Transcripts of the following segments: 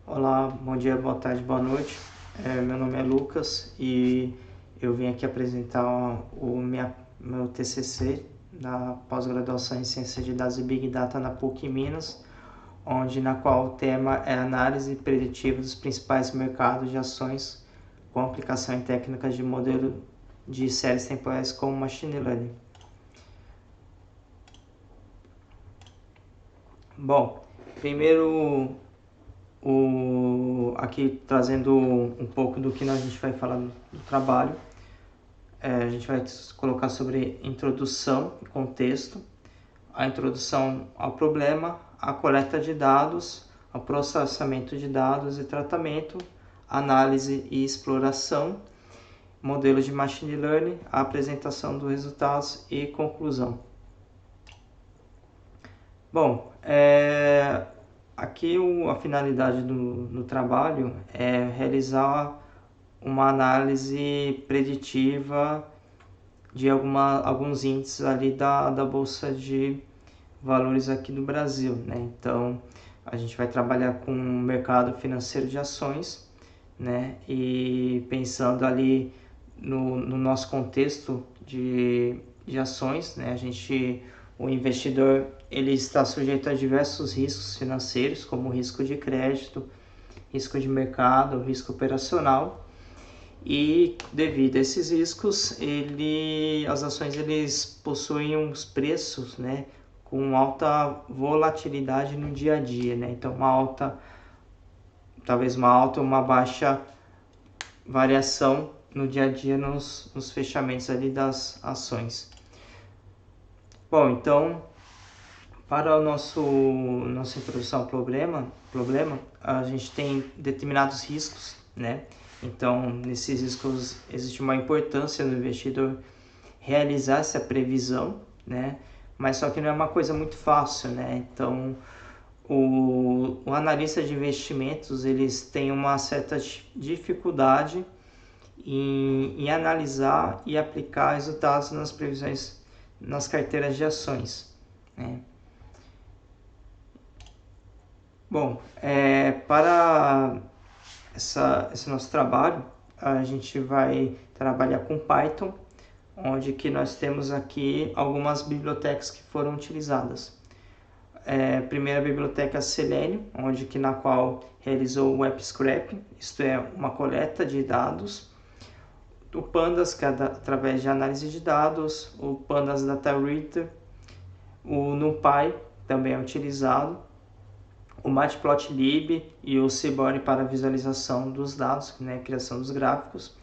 Olá, bom dia, boa tarde, boa noite. Meu nome é Lucas e eu vim aqui apresentar meu TCC da pós-graduação em Ciência de Dados e Big Data na PUC Minas, na qual o tema é análise preditiva dos principais mercados de ações com aplicação em técnicas de modelo de séries temporais como Machine Learning. Bom, primeiro aqui trazendo um pouco do que a gente vai falar do trabalho. A gente vai colocar sobre introdução e contexto, a introdução ao problema, a coleta de dados, o processamento de dados e tratamento, análise e exploração, modelos de machine learning, a apresentação dos resultados e conclusão. Bom, aqui a finalidade do trabalho é realizar uma análise preditiva de alguns índices ali da Bolsa de Valores aqui do Brasil, né? Então, a gente vai trabalhar com o mercado financeiro de ações, né? E pensando ali no nosso contexto de ações, né? O investidor ele está sujeito a diversos riscos financeiros, como risco de crédito, risco de mercado, risco operacional. E devido a esses riscos, as ações possuem uns preços, né, com alta volatilidade no dia a dia, né? Então talvez uma alta ou uma baixa variação no dia a dia nos fechamentos ali das ações. Bom, então para a nossa introdução ao problema, a gente tem determinados riscos, né? Então, nesses riscos existe uma importância no investidor realizar essa previsão, né? Mas só que não é uma coisa muito fácil, né? Então, o analista de investimentos, eles têm uma certa dificuldade em analisar e aplicar resultados nas previsões nas carteiras de ações, né? Bom, para esse nosso trabalho, a gente vai trabalhar com Python, onde que nós temos aqui algumas bibliotecas que foram utilizadas. Primeira biblioteca Selenium, na qual realizou o Web Scraping, isto é, uma coleta de dados. O Pandas, que é através de análise de dados, o Pandas Data Reader, o NumPy também é utilizado, o Matplotlib e o Seaborn para visualização dos dados, né, criação dos gráficos,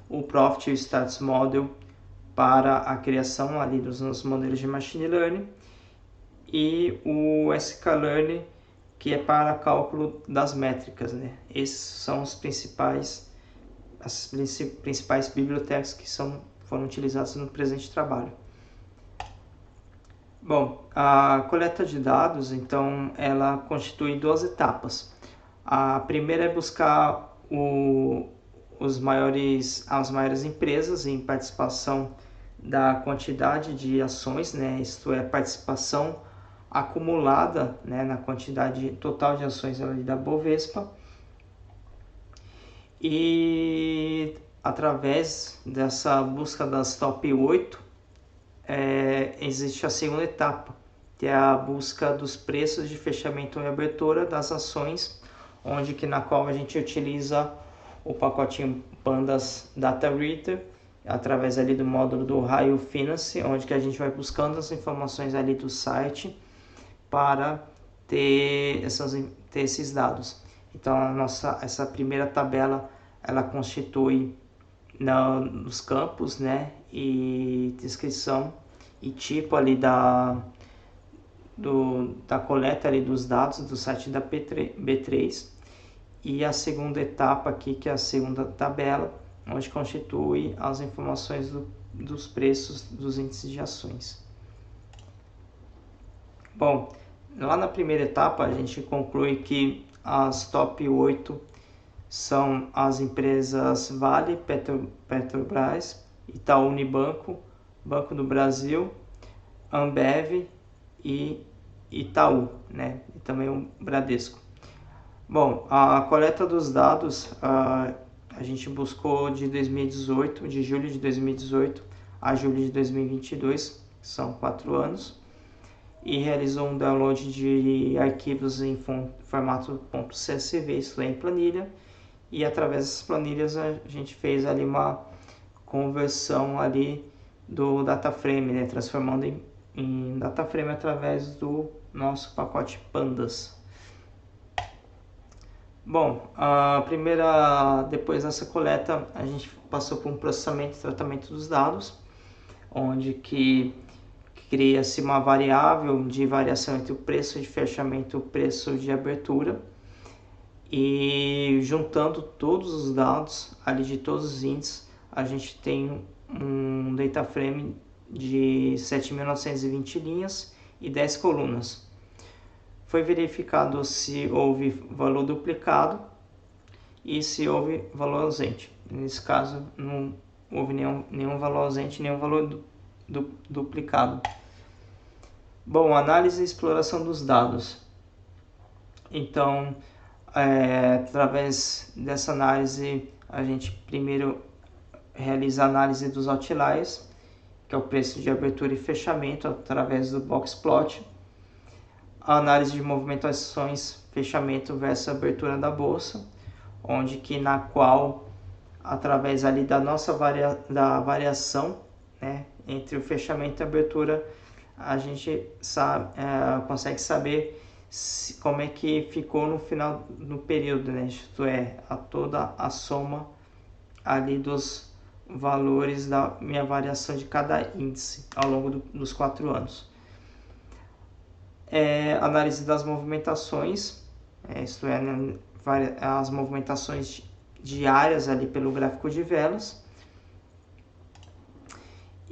o Profit e o Stats Model para a criação ali dos modelos de Machine Learning e o sklearn, que é para cálculo das métricas, né? Esses são as principais bibliotecas que foram utilizadas no presente trabalho. Bom, a coleta de dados, então, ela constitui duas etapas. A primeira é buscar as maiores empresas em participação da quantidade de ações, né? Isto é, participação acumulada, né, na quantidade total de ações ali da Bovespa. E através dessa busca das top 8, existe a segunda etapa, que é a busca dos preços de fechamento e abertura das ações, na qual a gente utiliza o pacotinho Pandas Data Reader, através ali do módulo do Raio Finance, onde que a gente vai buscando as informações ali do site para ter esses dados. Então essa primeira tabela, ela constitui nos campos, né, e descrição e tipo ali da coleta ali dos dados do site da B3, e a segunda etapa aqui, que é a segunda tabela, onde constitui as informações dos preços dos índices de ações. Bom, lá na primeira etapa a gente conclui que as top 8 são as empresas Vale, Petrobras, Itaú Unibanco, Banco do Brasil, Ambev e Itaú, né? E também o Bradesco. Bom, a coleta dos dados, a gente buscou de 2018, de julho de 2018 a julho de 2022, são 4 anos, e realizou um download de arquivos em formato .csv, isso é em planilha, e através dessas planilhas a gente fez ali uma conversão ali do DataFrame, né, transformando em DataFrame através do nosso pacote Pandas. Bom, depois dessa coleta, a gente passou por um processamento e tratamento dos dados, onde que cria-se uma variável de variação entre o preço de fechamento e o preço de abertura, e juntando todos os dados ali de todos os índices, a gente tem um data frame de 7.920 linhas e 10 colunas. Foi verificado se houve valor duplicado e se houve valor ausente. Nesse caso, não houve nenhum valor ausente, nenhum valor duplicado. Bom, análise e exploração dos dados. Então, através dessa análise, a gente primeiro realiza a análise dos outliers, que é o preço de abertura e fechamento, através do boxplot. A análise de movimentações, fechamento versus abertura da bolsa, na qual, através ali da nossa da variação, né, entre o fechamento e a abertura, a gente consegue saber como é que ficou no final do período, né? Isto é, toda a soma ali dos valores da minha variação de cada índice ao longo dos 4 anos. Análise das movimentações, isto é, né, as movimentações diárias ali pelo gráfico de velas.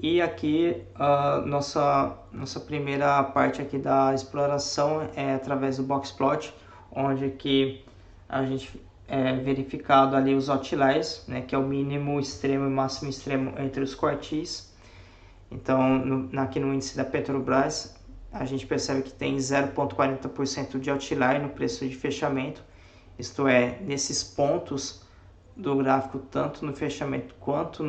E aqui a nossa primeira parte aqui da exploração é através do boxplot, onde que a gente verificado ali os outliers, né, que é o mínimo extremo e máximo extremo entre os quartis. Então, aqui no índice da Petrobras, a gente percebe que tem 0,40% de outlier no preço de fechamento, isto é, nesses pontos do gráfico, tanto no fechamento quanto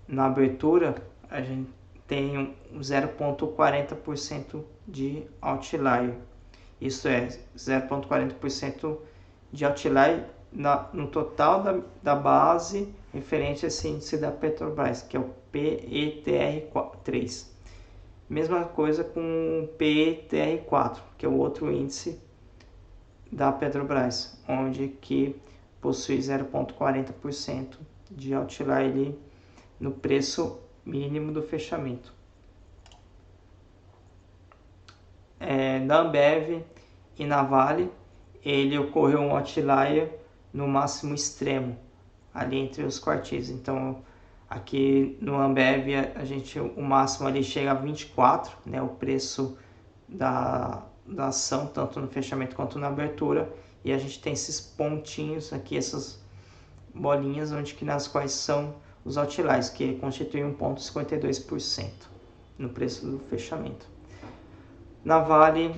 na abertura, a gente tem 0,40% de outlier. Isso é 0,40% de outlier no total da base referente a esse índice da Petrobras, que é o PETR3. Mesma coisa com o PETR4, que é o outro índice da Petrobras, onde que possui 0,40% de outlier ali no preço mínimo do fechamento. Na Ambev e na Vale, ele ocorreu um outlier no máximo extremo, ali entre os quartis. Então, aqui no Ambev, o máximo ali chega a 24, né, o preço da ação, tanto no fechamento quanto na abertura. E a gente tem esses pontinhos aqui, essas bolinhas, nas quais são os outliers, que constituem 1,52% no preço do fechamento. Na Vale,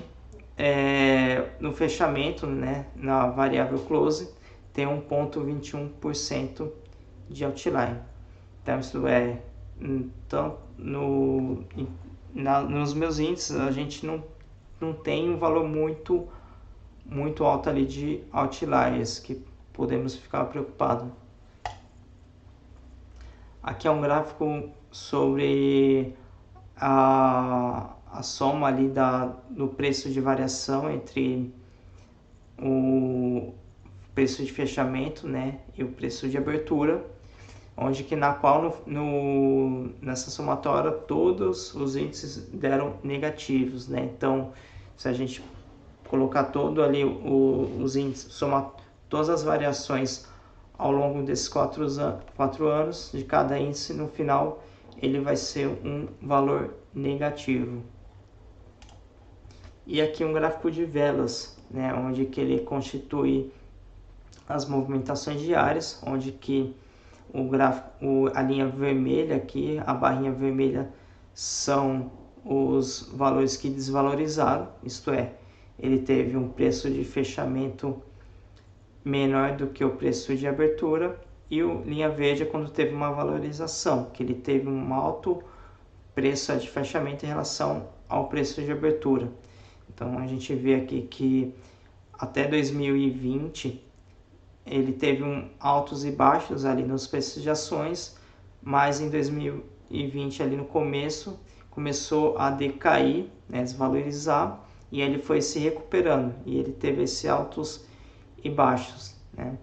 no fechamento, né, na variável close, tem 1,21% de outlier. Então, isso nos meus índices, a gente não tem um valor muito alto ali de outliers que podemos ficar preocupados. Aqui é um gráfico sobre a soma ali do preço de variação entre o preço de fechamento, né, e o preço de abertura, na qual nessa somatória todos os índices deram negativos, né? Então, se a gente colocar todo ali os índices, somar todas as variações ao longo desses 4 anos de cada índice, no final ele vai ser um valor negativo. E aqui um gráfico de velas, né, onde que ele constitui as movimentações diárias, onde que a linha vermelha aqui, a barrinha vermelha, são os valores que desvalorizaram, isto é, ele teve um preço de fechamento menor do que o preço de abertura, e o linha verde é quando teve uma valorização, que ele teve um alto preço de fechamento em relação ao preço de abertura. Então a gente vê aqui que até 2020 ele teve altos e baixos ali nos preços de ações, mas em 2020 ali no começo começou a decair, né, desvalorizar, e ele foi se recuperando e ele teve esses altos e baixos, né?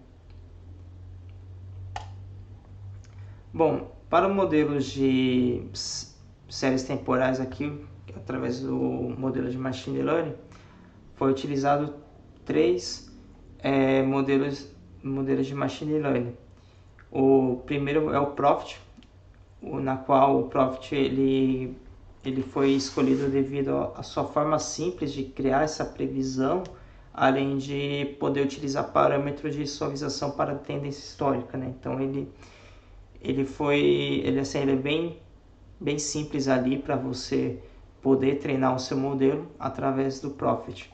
Bom, para modelos de séries temporais aqui, através do modelo de Machine Learning, foi utilizado três modelos de Machine Learning. O primeiro é o Profit, na qual o Profit ele foi escolhido devido à sua forma simples de criar essa previsão, além de poder utilizar parâmetros de suavização para tendência histórica, né? Então ele é bem simples ali para você poder treinar o seu modelo através do Profit.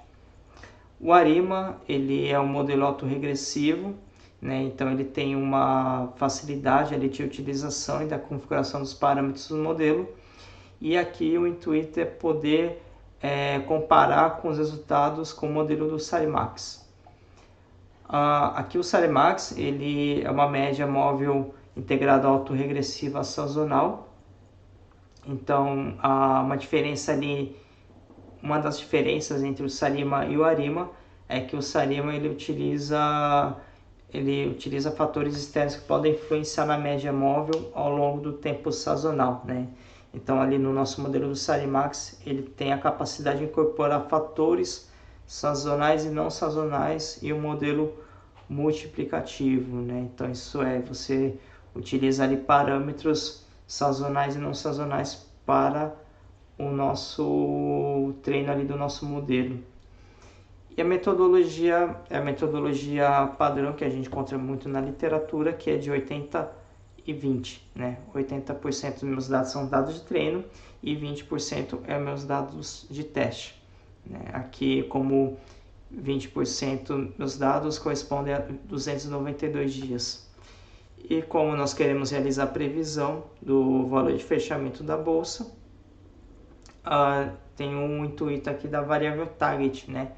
O ARIMA ele é um modelo autorregressivo, né? Então ele tem uma facilidade ali de utilização e da configuração dos parâmetros do modelo. E aqui o intuito é poder comparar com os resultados com o modelo do SariMax. Aqui o SariMax ele é uma média móvel integrada autorregressiva sazonal. Então uma diferença ali, uma das diferenças entre o SARIMA e o ARIMA é que o SARIMA ele utiliza fatores externos que podem influenciar na média móvel ao longo do tempo sazonal, né? Então ali no nosso modelo do SariMax ele tem a capacidade de incorporar fatores sazonais e não sazonais e um modelo multiplicativo, né? Então isso você utiliza ali parâmetros sazonais e não sazonais para o nosso treino ali do nosso modelo. E a metodologia é a metodologia padrão que a gente encontra muito na literatura, que é de 80 e 20, né? 80% dos meus dados são dados de treino e 20% é meus dados de teste, né? Aqui, como 20% dos dados correspondem a 292 dias. E como nós queremos realizar a previsão do valor de fechamento da bolsa, tem um intuito aqui da variável target, né?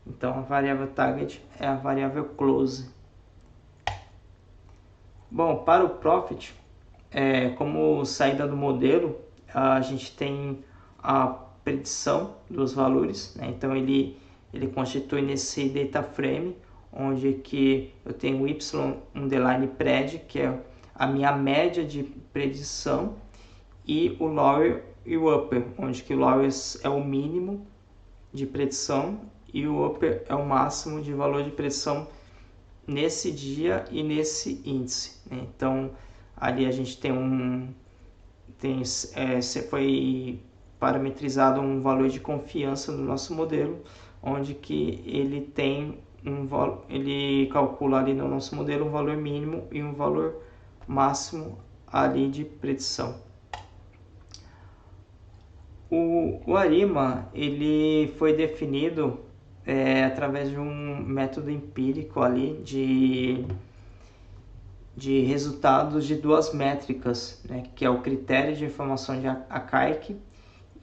Então a variável target é a variável close. Bom, para o Profit, como saída do modelo, a gente tem a predição dos valores, né? Então ele constitui nesse data frame, onde que eu tenho y_pred, que é a minha média de predição, e o lower e o upper, onde que o lower é o mínimo de predição e o upper é o máximo de valor de predição nesse dia e nesse índice, né? Então ali a gente foi parametrizado um valor de confiança do nosso modelo, onde que ele calcula ali no nosso modelo um valor mínimo e um valor máximo ali de predição. O ARIMA ele foi definido através de um método empírico ali de resultados de duas métricas, né, que é o critério de informação de Akaike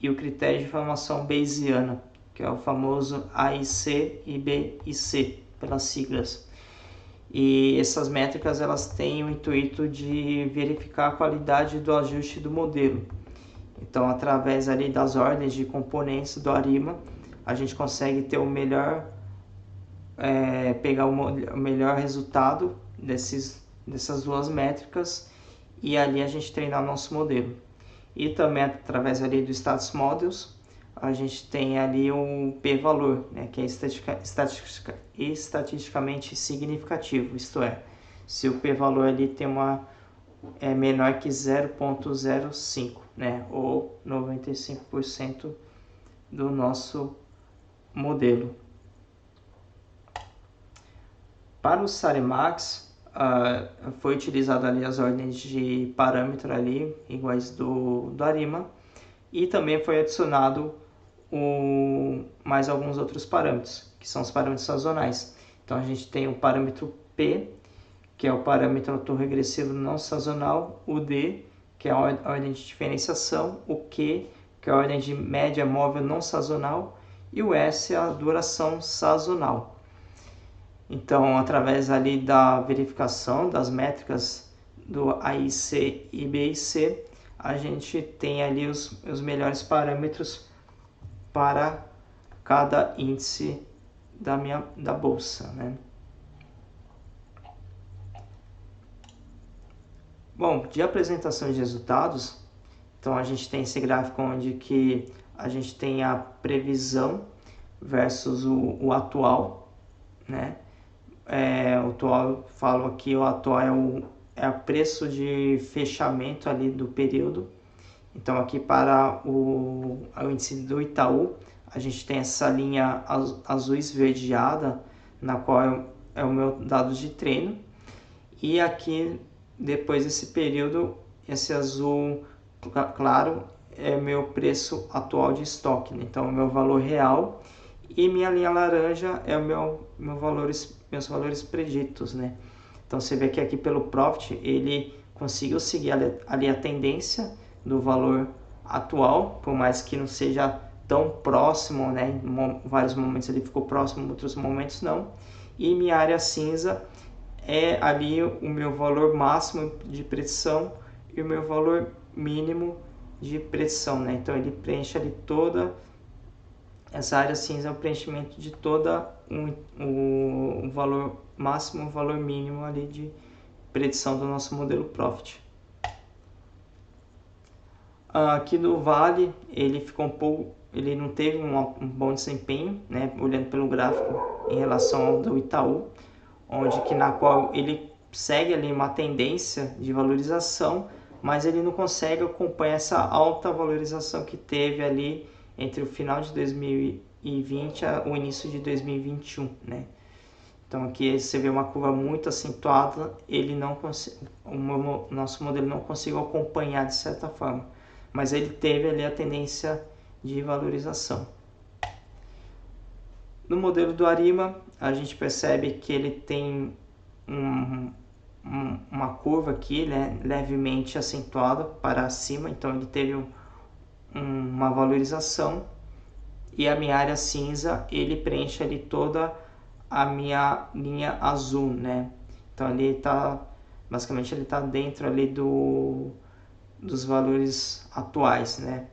e o critério de informação Bayesiana, que é o famoso AIC e BIC, pelas siglas. E essas métricas elas têm o intuito de verificar a qualidade do ajuste do modelo. Então, através ali das ordens de componentes do ARIMA, a gente consegue ter pegar o melhor resultado dessas duas métricas e ali a gente treinar o nosso modelo. E também através ali do Status Models, a gente tem ali um p-valor, né, que é estatisticamente significativo, isto é, se o p-valor ali é menor que 0,05, né, ou 95% do nosso modelo. Para o SariMax, foi utilizado ali as ordens de parâmetro ali iguais do ARIMA, e também foi adicionado mais alguns outros parâmetros, que são os parâmetros sazonais. Então a gente tem o parâmetro P, que é o parâmetro autorregressivo não sazonal, o D, que é a ordem de diferenciação, o Q, que é a ordem de média móvel não sazonal, e o S é a duração sazonal. Então, através ali da verificação das métricas do AIC e BIC, a gente tem ali os melhores parâmetros para cada índice da bolsa, né? Bom, de apresentação de resultados, então a gente tem esse gráfico onde que a gente tem a previsão versus o atual, né? O atual, falo aqui, o atual é o preço de fechamento ali do período. Então aqui para o índice do Itaú, a gente tem essa linha azul esverdeada, na qual é o meu dado de treino. E aqui, depois desse período, esse azul claro é o meu preço atual de estoque, né? Então o meu valor real, e minha linha laranja é o meus valores preditos, né? Então você vê que aqui pelo Profit ele conseguiu seguir ali a tendência do valor atual, por mais que não seja tão próximo, né? Em vários momentos ele ficou próximo, em outros momentos não. E minha área cinza é ali o meu valor máximo de predição e o meu valor mínimo de predição, né? Então ele preenche ali toda essa área cinza, é o preenchimento de toda o valor máximo, o valor mínimo ali de predição do nosso modelo Profit. Aqui do Vale, ele ficou ele não teve um bom desempenho, né, olhando pelo gráfico em relação ao do Itaú, na qual ele segue ali uma tendência de valorização, mas ele não consegue acompanhar essa alta valorização que teve ali entre o final de 2020 e o início de 2021, né? Então aqui você vê uma curva muito acentuada, o nosso modelo não conseguiu acompanhar de certa forma, mas ele teve ali a tendência de valorização. No modelo do Arima, a gente percebe que ele tem uma curva aqui, né, levemente acentuada para cima, então ele teve uma valorização, e a minha área cinza ele preenche ali toda a minha linha azul, né? Então ele basicamente ele está dentro ali dos valores atuais, né?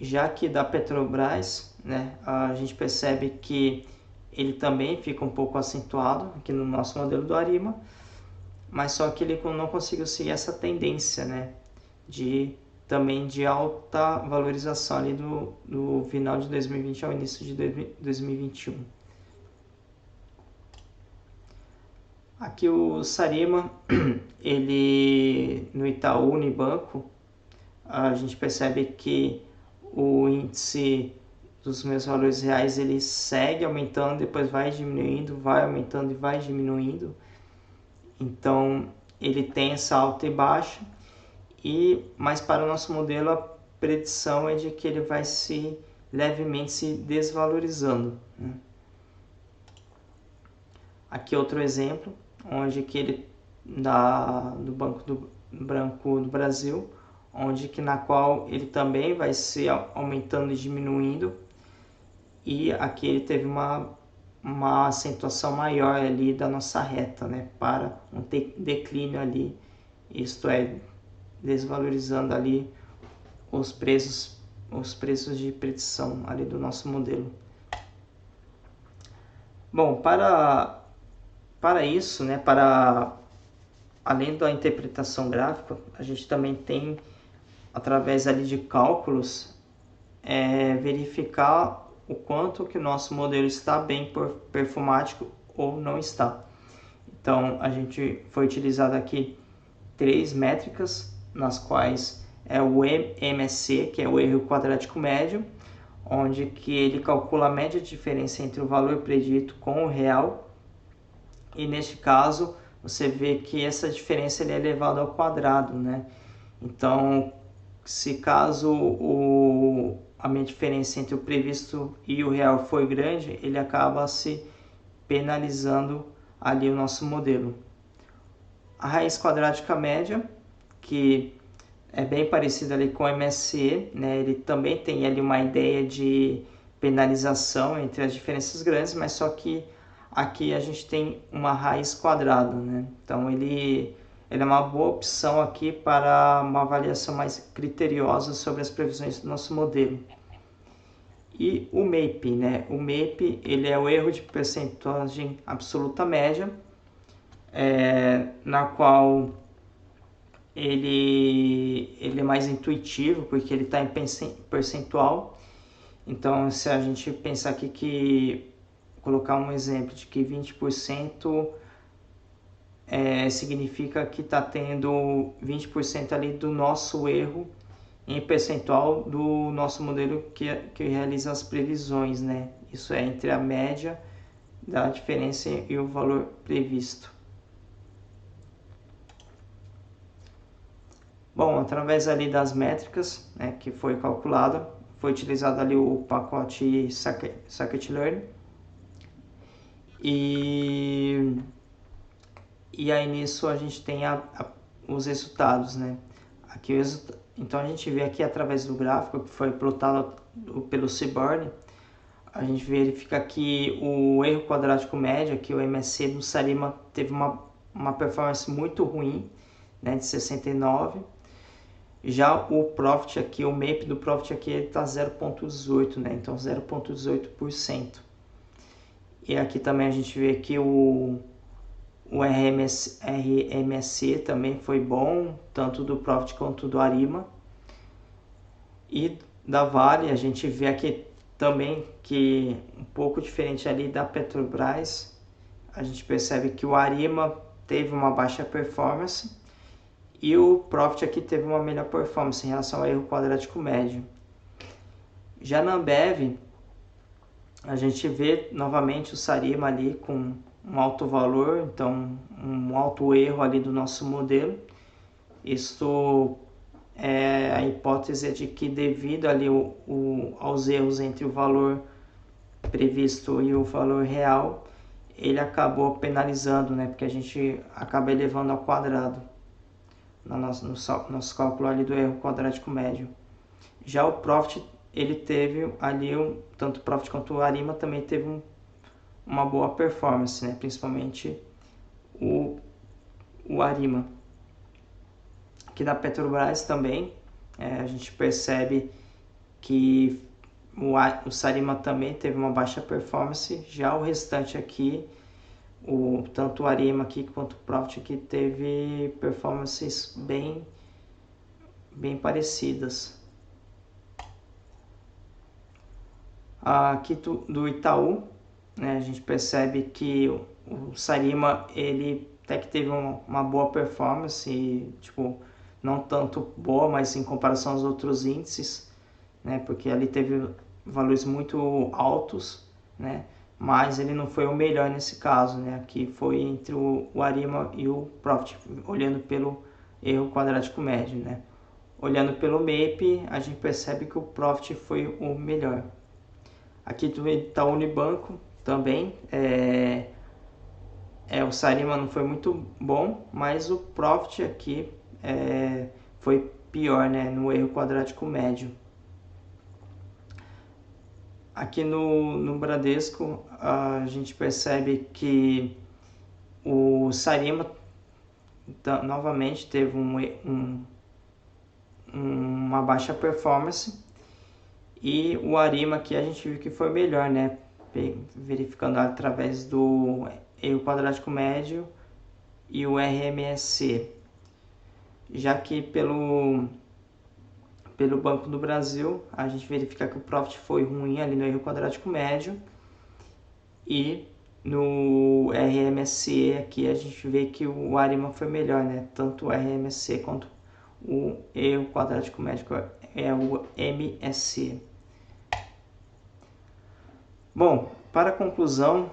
Já que da Petrobras, né, a gente percebe que ele também fica um pouco acentuado aqui no nosso modelo do Arima, mas só que ele não conseguiu seguir essa tendência, né, também de alta valorização ali do final de 2020 ao início de 2021. Aqui o Sarima, ele no Itaú Unibanco, a gente percebe que o índice dos meus valores reais ele segue aumentando, depois vai diminuindo, vai aumentando e vai diminuindo. Então ele tem essa alta e baixa, mas para o nosso modelo a predição é de que ele vai levemente se desvalorizando, né? Aqui outro exemplo, onde que ele do Banco do Brasil, na qual ele também vai se aumentando e diminuindo, e aqui ele teve uma acentuação maior ali da nossa reta, né, para um declínio ali, isto é, desvalorizando ali os preços de predição ali do nosso modelo. Bom, para isso, né, além da interpretação gráfica, a gente também tem, através ali de cálculos, verificar o quanto que o nosso modelo está bem performático ou não está. Então, a gente foi utilizado aqui 3 métricas, nas quais é o MSC, que é o erro quadrático médio, onde que ele calcula a média de diferença entre o valor predito com o real, e neste caso você vê que essa diferença ele é elevada ao quadrado, né? Então se caso a minha diferença entre o previsto e o real foi grande, ele acaba se penalizando ali o nosso modelo. A raiz quadrática média, que é bem parecida ali com o MSE, né? Ele também tem ali uma ideia de penalização entre as diferenças grandes, mas só que aqui a gente tem uma raiz quadrada, né? Então ele é uma boa opção aqui para uma avaliação mais criteriosa sobre as previsões do nosso modelo. E o MAPE, né? O MAPE ele é o erro de percentagem absoluta média, na qual ele é mais intuitivo, porque ele está em percentual. Então, se a gente pensar aqui que, colocar um exemplo de que 20% significa que está tendo 20% ali do nosso erro em percentual do nosso modelo que realiza as previsões, né? Isso é entre a média da diferença e o valor previsto. Bom, através ali das métricas, né, que foi calculada, foi utilizado ali o pacote Scikit-Learn e aí nisso a gente tem os resultados, né? Aqui então a gente vê aqui através do gráfico que foi plotado pelo Seaborn, a gente verifica que o erro quadrático médio, aqui o MSE do Sarima teve uma performance muito ruim, né, de 69. Já o Profit aqui, o MAPE do Profit aqui está 0,18, né? Então 0,18%. E aqui também a gente vê que o RMSE também foi bom, tanto do Profit quanto do Arima. E da Vale a gente vê aqui também que um pouco diferente ali da Petrobras, a gente percebe que o Arima teve uma baixa performance e o Profit aqui teve uma melhor performance em relação ao erro quadrático médio. Já na Ambev, a gente vê novamente o Sarima ali com um alto valor, então um alto erro ali do nosso modelo. Isso é a hipótese de que devido ali aos erros entre o valor previsto e o valor real, ele acabou penalizando, né? Porque a gente acaba elevando ao quadrado no nosso cálculo ali do erro quadrático médio. Já o Profit, ele teve ali, tanto o Profit quanto o Arima também teve uma boa performance, né? Principalmente o Arima. Aqui da Petrobras também, a gente percebe que o Sarima também teve uma baixa performance, já o restante aqui, tanto o Arima aqui quanto o Profit aqui teve performances bem parecidas. Aqui do Itaú, né, a gente percebe que o Sarima ele até que teve uma boa performance, tipo, não tanto boa, mas em comparação aos outros índices, né, porque ali teve valores muito altos, né, mas ele não foi o melhor nesse caso, né, aqui foi entre o Arima e o Profit, olhando pelo erro quadrático médio, né. Olhando pelo MAPE, a gente percebe que o Profit foi o melhor. Aqui do Itaú Unibanco também, o Sarima não foi muito bom, mas o Profit aqui foi pior, né, no erro quadrático médio. Aqui no Bradesco, a gente percebe que o Sarima novamente teve uma baixa performance e o Arima aqui a gente viu que foi melhor, né, verificando através do erro quadrático médio e o RMSE. Já que pelo Banco do Brasil, a gente verifica que o Profit foi ruim ali no erro quadrático médio e no RMSE aqui a gente vê que o Arima foi melhor, né? Tanto o RMSE quanto o erro quadrático médio é o MSE. Bom, para a conclusão,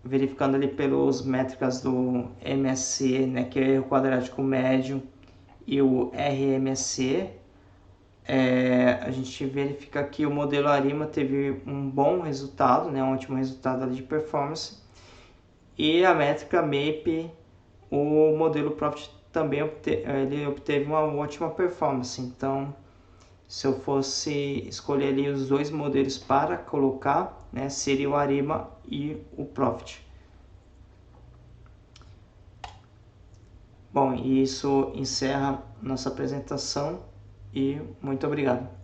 verificando ali pelas métricas do MSE, né, que é o erro quadrático médio e o RMSE, a gente verifica que o modelo ARIMA teve um bom resultado, né, um ótimo resultado ali de performance, e a métrica MAPE, o modelo Profit também obteve uma ótima performance. Então, se eu fosse escolher ali os dois modelos para colocar, né, seria o ARIMA e o Profit. Bom, e isso encerra nossa apresentação e muito obrigado.